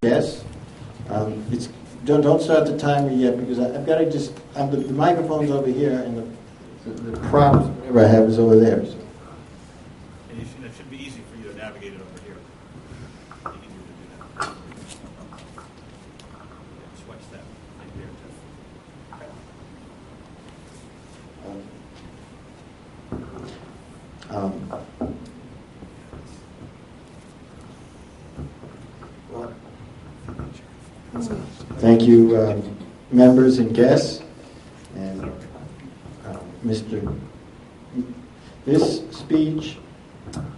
Yes. Don't start the timer yet because I've got to just. The microphone's over here and the props, whatever I have, is over there. So. And it should be easy for you to navigate it over here. Easier to do that. Switch that right there Thank you, members and guests, and Mr. This speech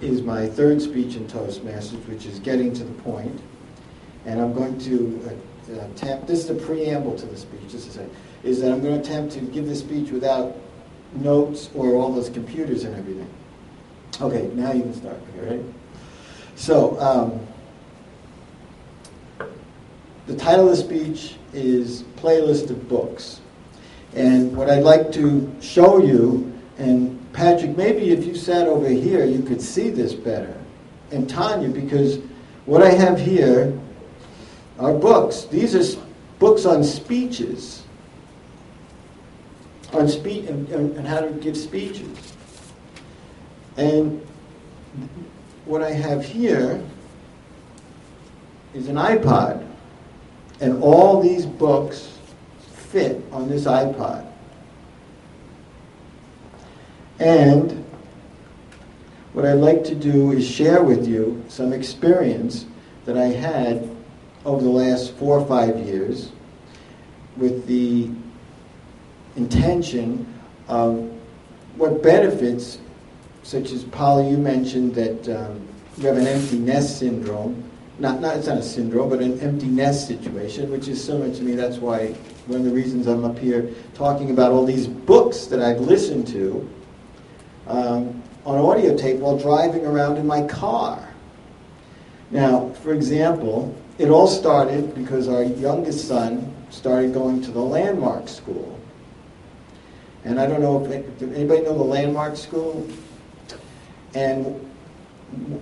is my third speech in Toastmasters, which is getting to the point, and I'm going to attempt. This is the preamble to the speech. Just to say, is that I'm going to attempt to give this speech without notes or all those computers and everything. Okay, now you can start. Okay, ready? So. The title of the speech is Playlist of Books. And what I'd like to show you, and Patrick, maybe if you sat over here, you could see this better. And Tanya, because what I have here are books. These are books on speeches, on speech and how to give speeches. And what I have here is an iPod. And all these books fit on this iPod. And what I'd like to do is share with you some experience that I had over the last 4 or 5 years with the intention of what benefits, such as Polly, you mentioned that you have an empty nest syndrome. It's not a syndrome, but an empty nest situation, which is similar to me. That's why one of the reasons I'm up here talking about all these books that I've listened to on audio tape while driving around in my car. Now, for example, it all started because our youngest son started going to the Landmark School. And I don't know if anybody know the Landmark School? And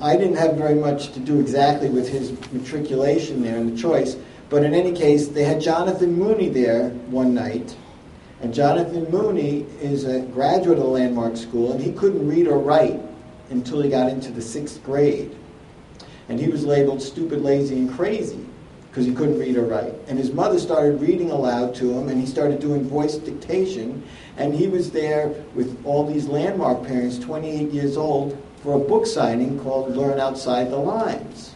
I didn't have very much to do exactly with his matriculation there and the choice, but in any case, they had Jonathan Mooney there one night, and Jonathan Mooney is a graduate of the Landmark School, and he couldn't read or write until he got into the 6th grade. And he was labeled stupid, lazy, and crazy because he couldn't read or write. And his mother started reading aloud to him, and he started doing voice dictation, and he was there with all these Landmark parents, 28 years old, for a book signing called Learn Outside the Lines.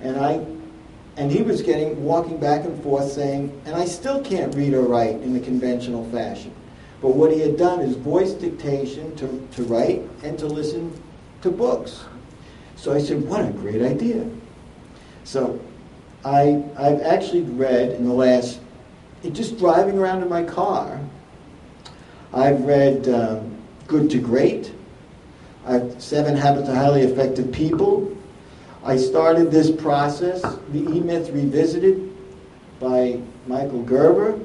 And he was walking back and forth saying, and I still can't read or write in the conventional fashion. But what he had done is voice dictation to write and to listen to books. So I said, what a great idea. So I've actually read in the last, just driving around in my car, I've read Good to Great, 7 Habits of Highly Effective People. I started this process, The E-Myth Revisited by Michael Gerber.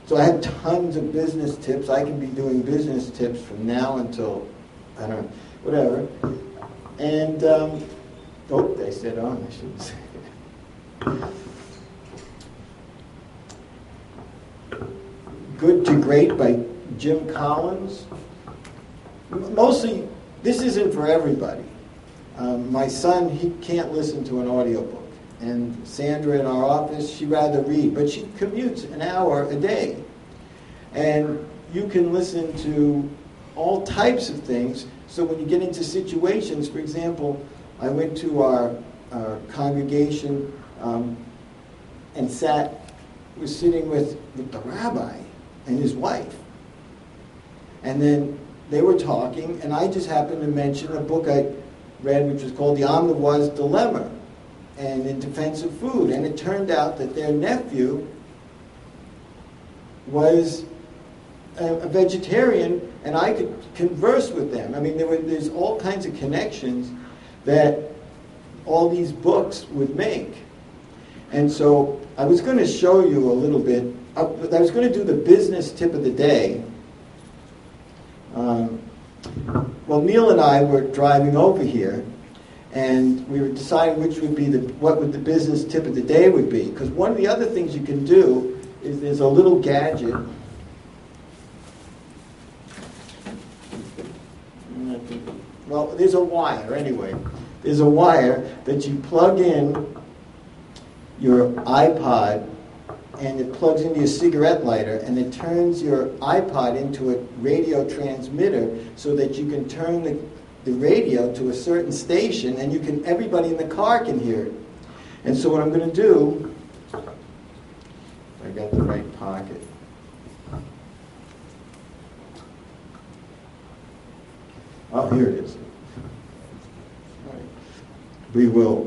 So I have tons of business tips. I can be doing business tips from now until, I don't know, whatever. And, they said on, I shouldn't say that. Good to Great by Jim Collins. Mostly, this isn't for everybody. My son, he can't listen to an audiobook. And Sandra in our office, she'd rather read, but she commutes an hour a day. And you can listen to all types of things. So when you get into situations, for example, I went to our congregation and was sitting with the rabbi and his wife. And then they were talking, and I just happened to mention a book I read, which was called The Omnivore's Dilemma, and in defense of food. And it turned out that their nephew was a vegetarian, and I could converse with them. I mean, there's all kinds of connections that all these books would make. And so I was going to show you a little bit. I was going to do the business tip of the day. Well, Neil and I were driving over here, And we were deciding which would be what would the business tip of the day would be. Because one of the other things you can do is there's a little gadget. Well, there's a wire anyway. There's a wire that you plug in your iPod, and it plugs into your cigarette lighter, and it turns your iPod into a radio transmitter so that you can turn the radio to a certain station, and everybody in the car can hear it. And so what I'm going to do, I got the right pocket. Oh, here it is. All right. We will.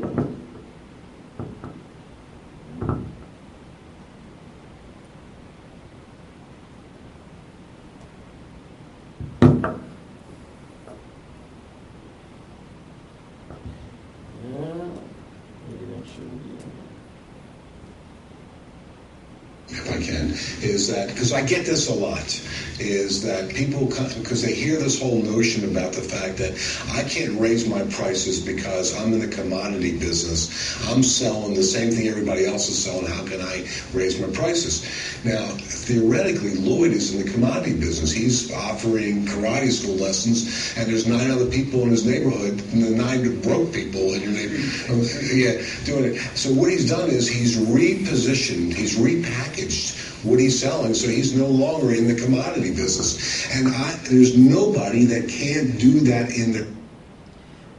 If I can, is that, because I get this a lot, is that people, because they hear this whole notion about the fact that I can't raise my prices because I'm in the commodity business. I'm selling the same thing everybody else is selling. How can I raise my prices? Now, theoretically, Lloyd is in the commodity business. He's offering karate school lessons, and there's 9 other people in his neighborhood, 9 broke people in your neighborhood, doing it. So what he's done is he's repositioned, he's repackaged what he's selling, so he's no longer in the commodity business. And there's nobody that can't do that in the...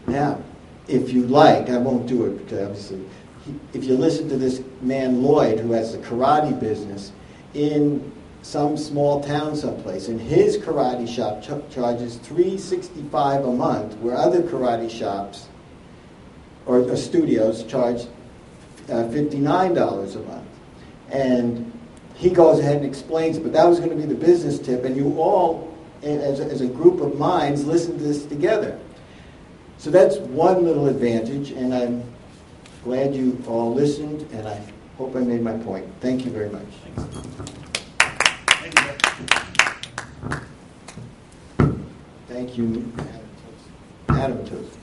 Now, if you like, I won't do it, because obviously, if you listen to this man Lloyd, who has the karate business in some small town someplace, and his karate shop charges $365 a month, where other karate shops or studios charge $59 a month. And he goes ahead and explains it, but that was going to be the business tip, and you all, as a group of minds, listen to this together. So that's one little advantage, and I'm glad you all listened, and I hope I made my point. Thank you very much. Thank you, Adam Toast.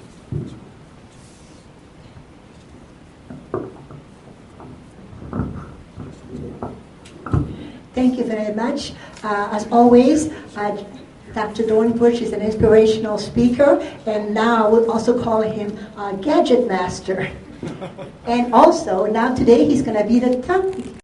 Thank you very much. As always, Dr. Dornbush is an inspirational speaker, and now we'll also call him Gadget Master. And also, now today he's going to be the